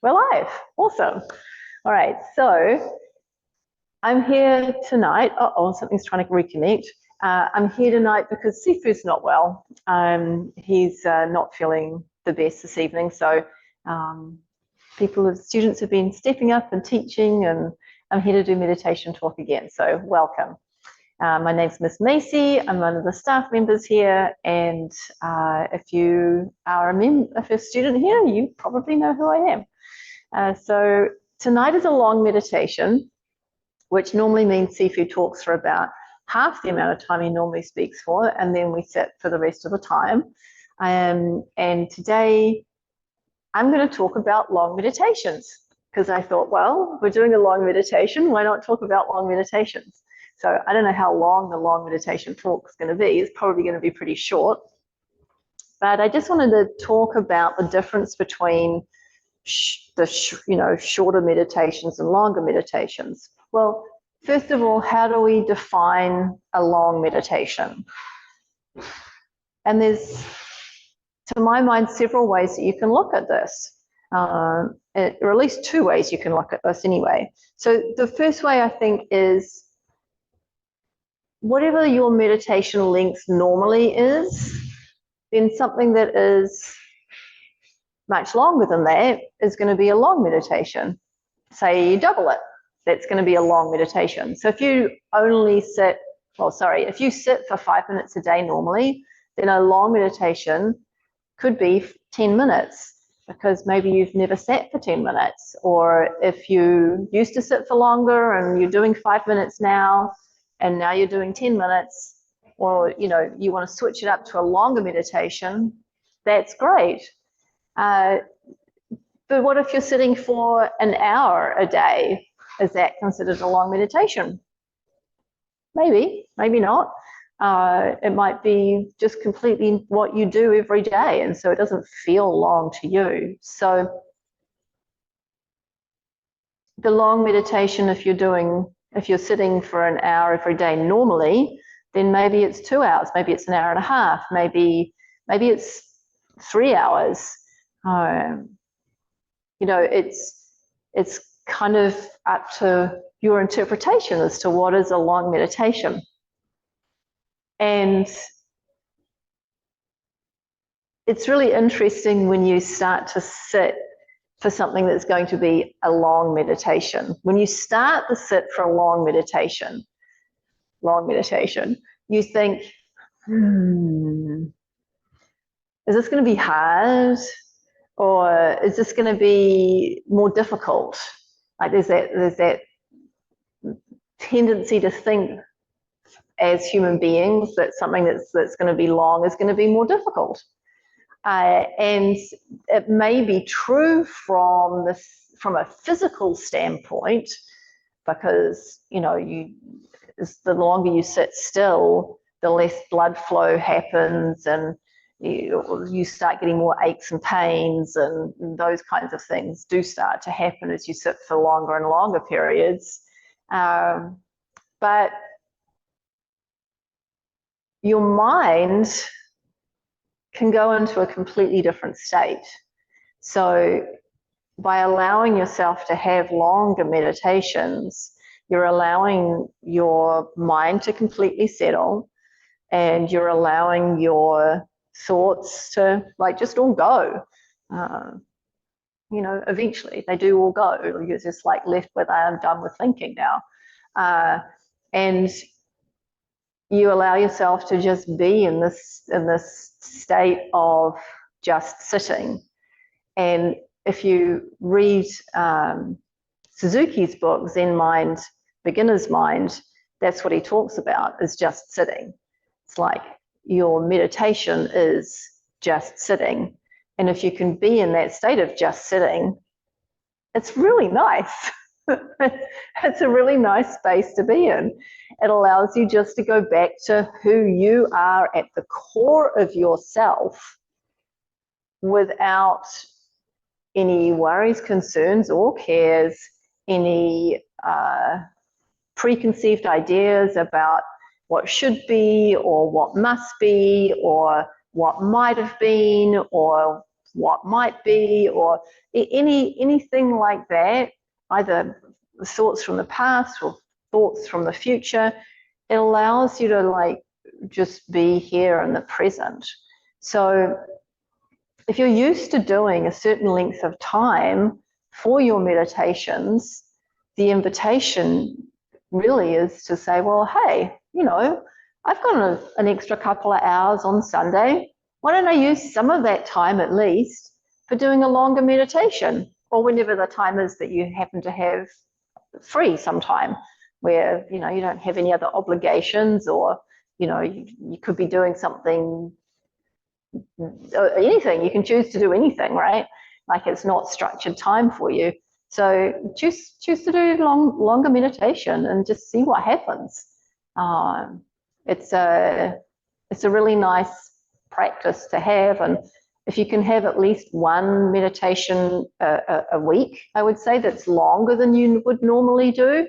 We're live. Awesome. All right. So I'm here tonight. Something's trying to reconnect. I'm here tonight because Sifu's not well. He's not feeling the best this evening. So students have been stepping up and teaching, and I'm here to do meditation talk again. So welcome. My name's Miss Macy. I'm one of the staff members here, and if you're a student here, you probably know who I am. So tonight is a long meditation, which normally means Sifu talks for about half the amount of time he normally speaks for, and then we sit for the rest of the time. And today I'm going to talk about long meditations, because I thought, well, we're doing a long meditation, why not talk about long meditations? So I don't know how long the long meditation talk is going to be. It's probably going to be pretty short. But I just wanted to talk about the difference between shorter meditations and longer meditations. Well, first of all, how do we define a long meditation? And there's, to my mind, several ways that you can look at this, or at least two ways you can look at this anyway. So the first way, I think, is whatever your meditation length normally is, then something that is much longer than that is going to be a long meditation. Say you double it, that's going to be a long meditation. So if you if you sit for 5 minutes a day normally, then a long meditation could be 10 minutes, because maybe you've never sat for 10 minutes. Or if you used to sit for longer and you're doing 5 minutes now, and now you're doing 10 minutes, or you want to switch it up to a longer meditation, that's great. But what if you're sitting for an hour a day? Is that considered a long meditation? Maybe, maybe not. It might be just completely what you do every day, and so it doesn't feel long to you. So the long meditation, if you're sitting for an hour every day normally, then maybe it's 2 hours, maybe it's an hour and a half, maybe it's 3 hours. It's kind of up to your interpretation as to what is a long meditation. And it's really interesting when you start to sit for something that's going to be a long meditation. When you start to sit for a long meditation, you think, is this going to be hard? Or is this going to be more difficult? Like there's that tendency to think as human beings that something that's going to be long is going to be more difficult. And it may be true from a physical standpoint, because the longer you sit still, the less blood flow happens, and you start getting more aches and pains, and those kinds of things do start to happen as you sit for longer and longer periods. But your mind can go into a completely different state. So by allowing yourself to have longer meditations, you're allowing your mind to completely settle, and you're allowing your thoughts to just all go. Eventually they do all go. You're just left with, I'm done with thinking now. And you allow yourself to just be in this state of just sitting. And if you read Suzuki's book, Zen Mind, Beginner's Mind, that's what he talks about, is just sitting. It's like your meditation is just sitting. And if you can be in that state of just sitting, it's really nice. It's a really nice space to be in. It allows you just to go back to who you are at the core of yourself, without any worries, concerns, or cares, any preconceived ideas about what should be, or what must be, or what might have been, or what might be, or anything like that, either thoughts from the past or thoughts from the future. It allows you to like just be here in the present. So if you're used to doing a certain length of time for your meditations, the invitation really is to say, well, hey, you know, I've got an extra couple of hours on Sunday. Why don't I use some of that time at least for doing a longer meditation, or whenever the time is that you happen to have free sometime, where, you know, you don't have any other obligations, or, you know, you could be doing something, anything. You can choose to do anything, right? Like, it's not structured time for you. So choose to do longer meditation and just see what happens. It's a really nice practice to have, and if you can have at least one meditation a week, I would say, that's longer than you would normally do,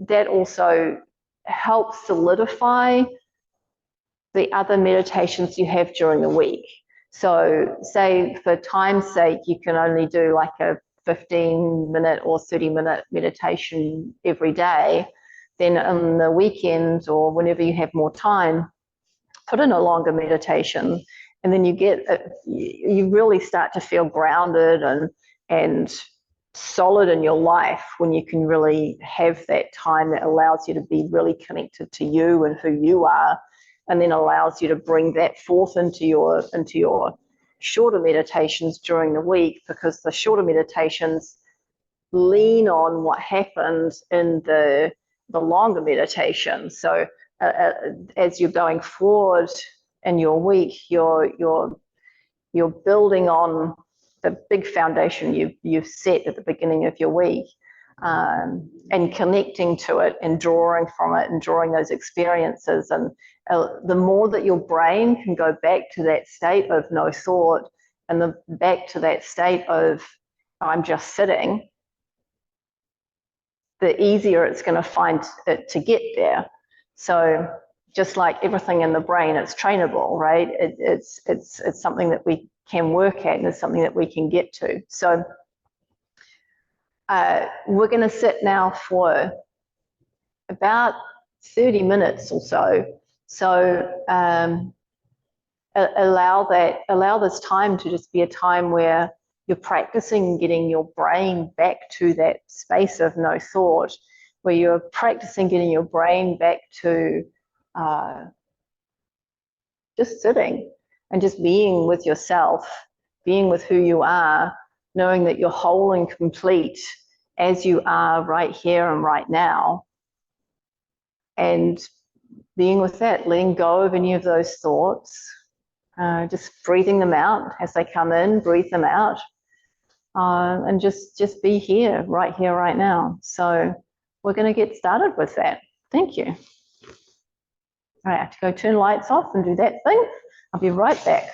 that also helps solidify the other meditations you have during the week. So say, for time's sake, you can only do like a 15-minute or 30-minute meditation every day, then on the weekend or whenever you have more time, put in a longer meditation, and then you really start to feel grounded and solid in your life when you can really have that time that allows you to be really connected to you and who you are, and then allows you to bring that forth into your shorter meditations during the week, because the shorter meditations lean on what happened in the longer meditation. So as you're going forward in your week, you're building on the big foundation you've set at the beginning of your week, and connecting to it and drawing from it and drawing those experiences. And the more that your brain can go back to that state of no thought, and back to that state of I'm just sitting, the easier it's going to find it to get there. So just like everything in the brain, it's trainable, right? It's something that we can work at, and it's something that we can get to. So we're going to sit now for about 30 minutes or so. So allow this time to just be a time where you're practicing getting your brain back to that space of no thought, where you're practicing getting your brain back to just sitting and just being with yourself, being with who you are, knowing that you're whole and complete as you are right here and right now, and being with that, letting go of any of those thoughts, just breathing them out as they come in, breathe them out, and just be here, right now. So we're going to get started with that. Thank you. All right, I have to go turn lights off and do that thing. I'll be right back.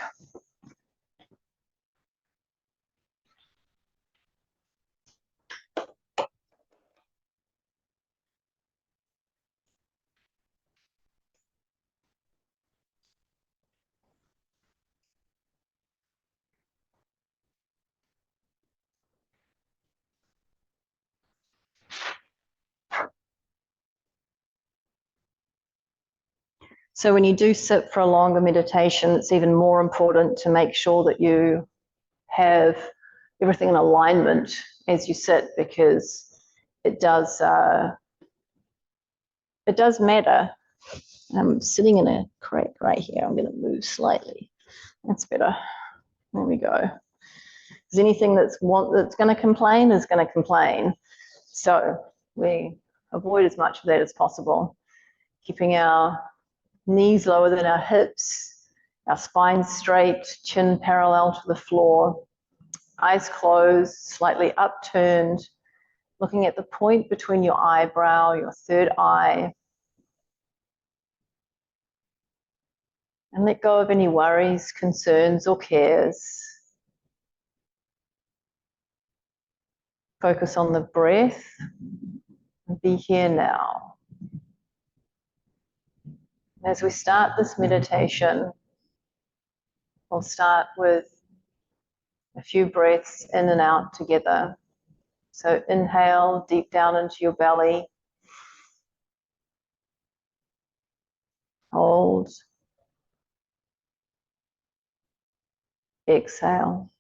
So when you do sit for a longer meditation, it's even more important to make sure that you have everything in alignment as you sit, because it does matter. I'm sitting in a crack right here. I'm going to move slightly. That's better. There we go. Because anything that's going to complain is going to complain. So we avoid as much of that as possible, keeping our knees lower than our hips, our spine straight, chin parallel to the floor, eyes closed, slightly upturned, looking at the point between your eyebrow, your third eye. And let go of any worries, concerns, or cares. Focus on the breath and be here now. As we start this meditation, we'll start with A few breaths in and out together. So inhale deep down into your belly. Hold. Exhale.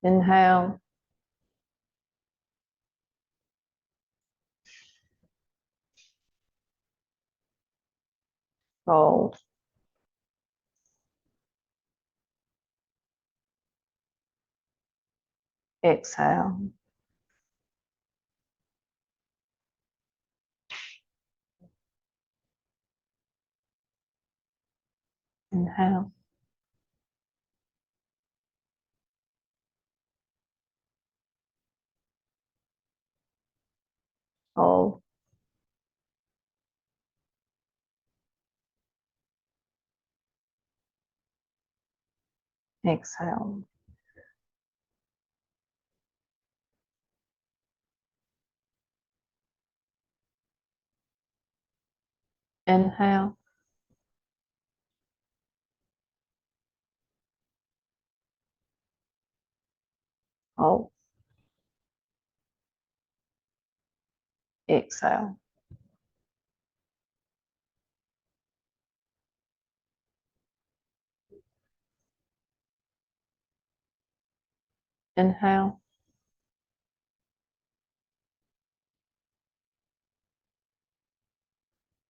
Inhale. Hold. Exhale. Inhale. Hold. Exhale. Inhale. Hold. Exhale. Inhale.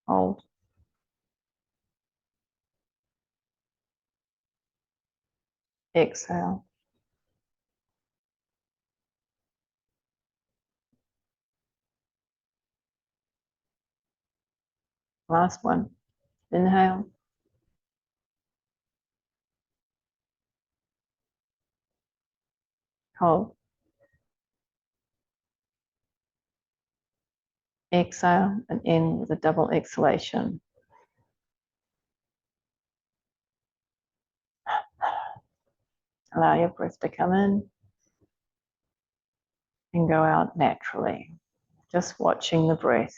Hold. Exhale. Last one. Inhale. Hold. Exhale and end with a double exhalation. Allow your breath to come in and go out naturally. Just watching the breath.